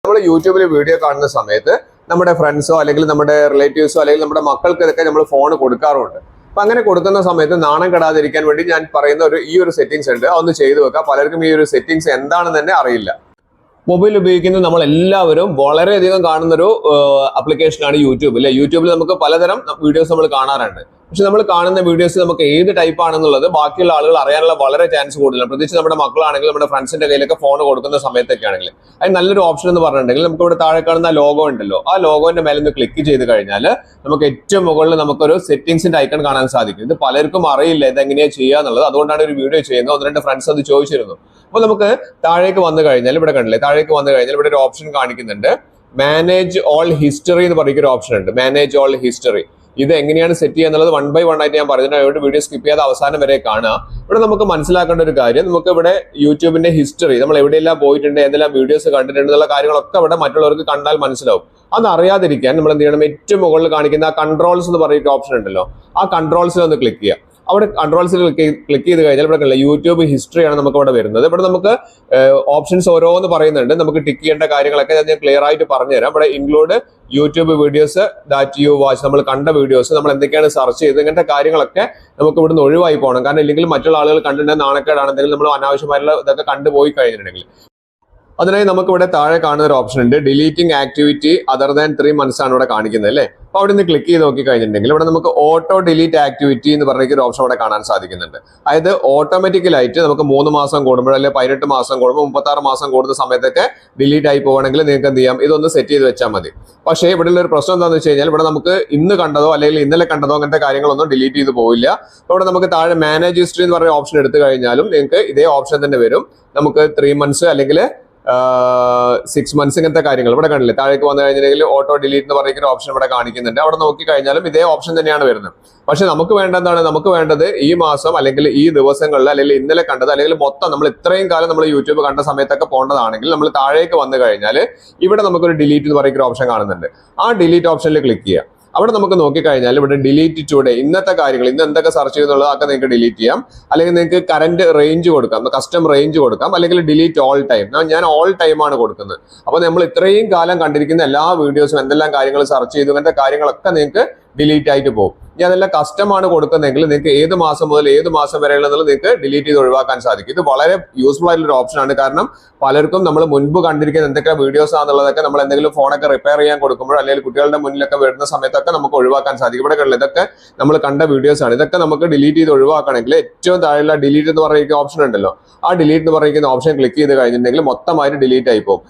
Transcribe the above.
നമ്മൾ യൂട്യൂബിൽ വീഡിയോ കാണുന്ന സമയത്ത് നമ്മുടെ ഫ്രണ്ട്സോ അല്ലെങ്കിൽ നമ്മുടെ റിലേറ്റീവ്സോ അല്ലെങ്കിൽ നമ്മുടെ മക്കൾക്കൊക്കെ നമ്മൾ ഫോൺ കൊടുക്കാറുണ്ട്. അപ്പൊ അങ്ങനെ കൊടുക്കുന്ന സമയത്ത് നാണം കെടാതിരിക്കാൻ വേണ്ടി ഞാൻ പറയുന്ന ഈ ഒരു സെറ്റിംഗ്സ് ഉണ്ട്, അതൊന്ന് ചെയ്തു വെക്കാം. പലർക്കും ഈ ഒരു സെറ്റിംഗ്സ് എന്താണെന്ന് തന്നെ അറിയില്ല. മൊബൈൽ ഉപയോഗിക്കുന്ന നമ്മൾ എല്ലാവരും വളരെയധികം കാണുന്നൊരു ആപ്ലിക്കേഷനാണ് യൂട്യൂബ് അല്ലെ. യൂട്യൂബിൽ നമുക്ക് പലതരം വീഡിയോസ് നമ്മൾ കാണാറുണ്ട്. പക്ഷെ നമ്മൾ കാണുന്ന വീഡിയോസ് നമുക്ക് ഏത് ടൈപ്പ് ആണെന്നുള്ളത് ബാക്കിയുള്ള ആളുകൾ അറിയാനുള്ള വളരെ ചാൻസ് കൂടുതലാണ്. പ്രത്യേകിച്ച് നമ്മുടെ മക്കളാണെങ്കിൽ നമ്മുടെ ഫ്രണ്ട്സിന്റെ കയ്യിലൊക്കെ ഫോൺ കൊടുക്കുന്ന സമയത്തൊക്കെ ആണെങ്കിൽ അതിന് നല്ലൊരു ഓപ്ഷൻ എന്ന് പറഞ്ഞിട്ടുണ്ടെങ്കിൽ നമുക്ക് ഇവിടെ താഴെ കാണുന്ന ലോഗോ ഉണ്ടല്ലോ, ആ ലോഗോന്റെ മേലെ നിന്ന് ക്ലിക്ക് ചെയ്ത് കഴിഞ്ഞാൽ നമുക്ക് ഏറ്റവും മുകളിൽ നമുക്കൊരു സെറ്റിംഗ്സിന്റെ ഐക്കൺ കാണാൻ സാധിക്കും. ഇത് പലർക്കും അറിയില്ല ഇതെങ്ങനെയാണ് ചെയ്യുക എന്നുള്ളത്. അതുകൊണ്ടാണ് ഒരു വീഡിയോ ചെയ്യുന്നത്. ഒന്ന് രണ്ട് ഫ്രണ്ട്സ് അത് ചോദിച്ചിരുന്നു. അപ്പൊ നമുക്ക് താഴേക്ക് വന്നു കഴിഞ്ഞാൽ ഇവിടെ കണ്ടില്ലേ, താഴേക്ക് വന്നു കഴിഞ്ഞാൽ ഇവിടെ ഒരു ഓപ്ഷൻ കാണിക്കുന്നുണ്ട്, മാനേജ് ഓൾ ഹിസ്റ്ററി എന്ന് പറയുന്ന ഒരു ഓപ്ഷൻ ഉണ്ട്. മാനേജ് ഓൾ ഹിസ്റ്ററി ഇത് എങ്ങനെയാണ് സെറ്റ് ചെയ്യുക എന്നുള്ളത് 1 by 1 ആയിട്ട് ഞാൻ പറഞ്ഞിട്ടുണ്ട്. അതുകൊണ്ട് വീഡിയോ സ്കിപ്പ് ചെയ്യാതെ അവസാനം വരെ കാണുക. ഇവിടെ നമുക്ക് മനസ്സിലാക്കേണ്ട ഒരു കാര്യം, നമുക്ക് ഇവിടെ യൂട്യൂബിന്റെ ഹിസ്റ്ററി, നമ്മൾ എവിടെയെല്ലാം പോയിട്ടുണ്ട്, ഏതെല്ലാം വീഡിയോസ് കണ്ടിട്ടുണ്ട് എന്നുള്ള കാര്യങ്ങളൊക്കെ ഇവിടെ മറ്റുള്ളവർക്ക് കണ്ടാൽ മനസ്സിലാവും. അത് അറിയാതിരിക്കാൻ നമ്മൾ എന്ത് ചെയ്യണം, ഏറ്റവും മുകളിൽ കാണിക്കുന്ന ആ കൺട്രോൾസ് എന്ന് പറയുന്ന ഓപ്ഷൻ ഉണ്ടല്ലോ, ആ കൺട്രോൾസിൽ ഒന്ന് ക്ലിക്ക് ചെയ്യുക. അവിടെ കൺട്രോൾസിൽ ക്ലിക്ക് ചെയ്ത് കഴിഞ്ഞാൽ ഇവിടെ യൂട്യൂബ് ഹിസ്റ്ററിയാണ് നമുക്ക് ഇവിടെ വരുന്നത്. ഇവിടെ നമുക്ക് ഓപ്ഷൻസ് ഓരോന്ന് പറയുന്നുണ്ട്, നമുക്ക് ടിക്ക് ചെയ്യേണ്ട കാര്യങ്ങളൊക്കെ ഞാൻ ക്ലിയർ ആയിട്ട് പറഞ്ഞുതരാം. ഇവിടെ include YouTube videos that you watch, നമ്മൾ കണ്ട വീഡിയോസ്, നമ്മൾ എന്തൊക്കെയാണ് സെർച്ച് ചെയ്തത്, ഇങ്ങനത്തെ കാര്യങ്ങളൊക്കെ നമുക്ക് ഇവിടുന്ന് ഒഴിവായി പോകണം. കാരണം ഇല്ലെങ്കിൽ മറ്റുള്ള ആളുകൾ കണ്ടിട്ടുണ്ടെങ്കിൽ നാണക്കേടാണെങ്കിലും നമ്മൾ അനാവശ്യമായിട്ടുള്ള ഇതൊക്കെ കണ്ടുപോയി കഴിഞ്ഞിട്ടുണ്ടെങ്കിൽ. അതിനായി നമുക്ക് ഇവിടെ താഴെ കാണുന്ന ഒരു ഓപ്ഷൻ ഉണ്ട്, deleting activity other than 3 months ആണ് ഇവിടെ കാണിക്കുന്നത് അല്ലേ. അപ്പൊ അവിടെ നിന്ന് ക്ലിക്ക് ചെയ്ത് നോക്കി കഴിഞ്ഞിട്ടുണ്ടെങ്കിൽ ഇവിടെ നമുക്ക് ഓട്ടോ ഡിലീറ്റ് ആക്ടിവിറ്റി എന്ന് പറഞ്ഞ ഒരു ഓപ്ഷൻ ഇവിടെ കാണാൻ സാധിക്കുന്നുണ്ട്. അതായത് ഓട്ടോമാറ്റിക്കലായിട്ട് നമുക്ക് 3 മാസം കൂടുമ്പോൾ അല്ലെങ്കിൽ 18 മാസം കൂടുമ്പോൾ 36 മാസം കൂടുന്ന സമയത്തൊക്കെ ഡിലീറ്റ് ആയി പോകണമെങ്കിൽ നിങ്ങൾക്ക് എന്ത് ചെയ്യാം, ഇതൊന്ന് സെറ്റ് ചെയ്ത് വെച്ചാൽ മതി. പക്ഷേ ഇവിടെ ഒരു പ്രശ്നം എന്താണെന്ന് വെച്ച് കഴിഞ്ഞാൽ ഇവിടെ നമുക്ക് ഇന്ന് കണ്ടതോ അല്ലെങ്കിൽ ഇന്നലെ കണ്ടതോ അങ്ങനത്തെ കാര്യങ്ങളൊന്നും ഡിലീറ്റ് ചെയ്ത് പോവില്ല. ഇവിടെ നമുക്ക് താഴെ മാനേജ് ഹിസ്റ്ററി എന്ന് പറയുന്ന ഓപ്ഷൻ എടുത്തു കഴിഞ്ഞാലും നിങ്ങൾക്ക് ഇതേ ഓപ്ഷൻ തന്നെ വരും. നമുക്ക് 3 months അല്ലെങ്കിൽ 6 months ഇങ്ങനത്തെ കാര്യങ്ങൾ ഇവിടെ കണ്ടില്ലേ. താഴേക്ക് വന്നു കഴിഞ്ഞിട്ടുണ്ടെങ്കിൽ ഓട്ടോ ഡിലീറ്റ് എന്ന് പറയുന്ന ഓപ്ഷൻ ഇവിടെ കാണിക്കുന്നുണ്ട്. അവിടെ നോക്കി കഴിഞ്ഞാലും ഇതേ ഓപ്ഷൻ തന്നെയാണ് വരുന്നത്. പക്ഷെ നമുക്ക് വേണ്ടതാണ്, നമുക്ക് വേണ്ടത് ഈ മാസം അല്ലെങ്കിൽ ഈ ദിവസങ്ങളിൽ അല്ലെങ്കിൽ ഇന്നലെ കണ്ടത് അല്ലെങ്കിൽ മൊത്തം നമ്മൾ ഇത്രയും കാലം നമ്മൾ യൂട്യൂബ് കണ്ട സമയത്തൊക്കെ പോകേണ്ടതാണെങ്കിൽ നമ്മൾ താഴേക്ക് വന്നു കഴിഞ്ഞാൽ ഇവിടെ നമുക്കൊരു ഡിലീറ്റ് എന്ന് പറയുന്ന ഓപ്ഷൻ കാണുന്നുണ്ട്. ആ ഡിലീറ്റ് ഓപ്ഷനിൽ ക്ലിക്ക് ചെയ്യുക. അവിടെ നമുക്ക് നോക്കിക്കഴിഞ്ഞാൽ ഇവിടെ ഡിലീറ്റ് ടുഡേ, ഇന്നത്തെ കാര്യങ്ങൾ, ഇന്ന് എന്തൊക്കെ സെർച്ച് ചെയ്യുന്നുള്ളത് അതൊക്കെ നിങ്ങൾക്ക് ഡിലീറ്റ് ചെയ്യാം. അല്ലെങ്കിൽ നിങ്ങൾക്ക് കറന്റ് റേഞ്ച് കൊടുക്കാം, കസ്റ്റം റേഞ്ച് കൊടുക്കാം, അല്ലെങ്കിൽ ഡിലീറ്റ് ഓൾ ടൈം. ഞാൻ ഓൾ ടൈം ആണ് കൊടുക്കുന്നത്. അപ്പൊ നമ്മൾ ഇത്രയും കാലം കണ്ടിരിക്കുന്ന എല്ലാ വീഡിയോസും എന്തെല്ലാം കാര്യങ്ങൾ സെർച്ച് ചെയ്തു അങ്ങനത്തെ കാര്യങ്ങളൊക്കെ നിങ്ങൾക്ക് ഡിലീറ്റ് ആയിട്ട് പോകും. ഇനി അതെല്ലാം കസ്റ്റമാണ് കൊടുക്കുന്നതെങ്കിൽ നിങ്ങൾക്ക് ഏത് മാസം മുതൽ ഏത് മാസം വരെയുള്ളത് നിങ്ങൾക്ക് ഡിലീറ്റ് ചെയ്ത് ഒഴിവാക്കാൻ സാധിക്കും. ഇത് വളരെ യൂസ്ഫുൾ ആയിട്ടുള്ള ഒരു ഓപ്ഷനാണ്. കാരണം പലർക്കും നമ്മൾ മുൻപ് കണ്ടിരിക്കുന്ന എന്തൊക്കെ വീഡിയോസ് ആണെന്നുള്ളതൊക്കെ നമ്മൾ എന്തെങ്കിലും ഫോണൊക്കെ റിപ്പയർ ചെയ്യാൻ കൊടുക്കുമ്പോൾ അല്ലെങ്കിൽ കുട്ടികളുടെ മുന്നിലൊക്കെ വരുന്ന സമയത്തൊക്കെ നമുക്ക് ഒഴിവാക്കാൻ സാധിക്കും. ഇവിടെ കണ്ടില്ല, ഇതൊക്കെ നമ്മൾ കണ്ട വീഡിയോസ് ആണ്. ഇതൊക്കെ നമുക്ക് ഡിലീറ്റ് ചെയ്ത് ഒഴിവാക്കണമെങ്കിൽ ഏറ്റവും താഴെയുള്ള ഡിലീറ്റ് എന്ന് പറയുന്ന ഓപ്ഷൻ ഉണ്ടല്ലോ, ആ ഡിലീറ്റ് എന്ന് പറയുന്ന ഓപ്ഷൻ ക്ലിക്ക് ചെയ്ത് കഴിഞ്ഞിട്ടുണ്ടെങ്കിൽ മൊത്തമായിട്ട് ഡിലീറ്റ് ആയി പോകും.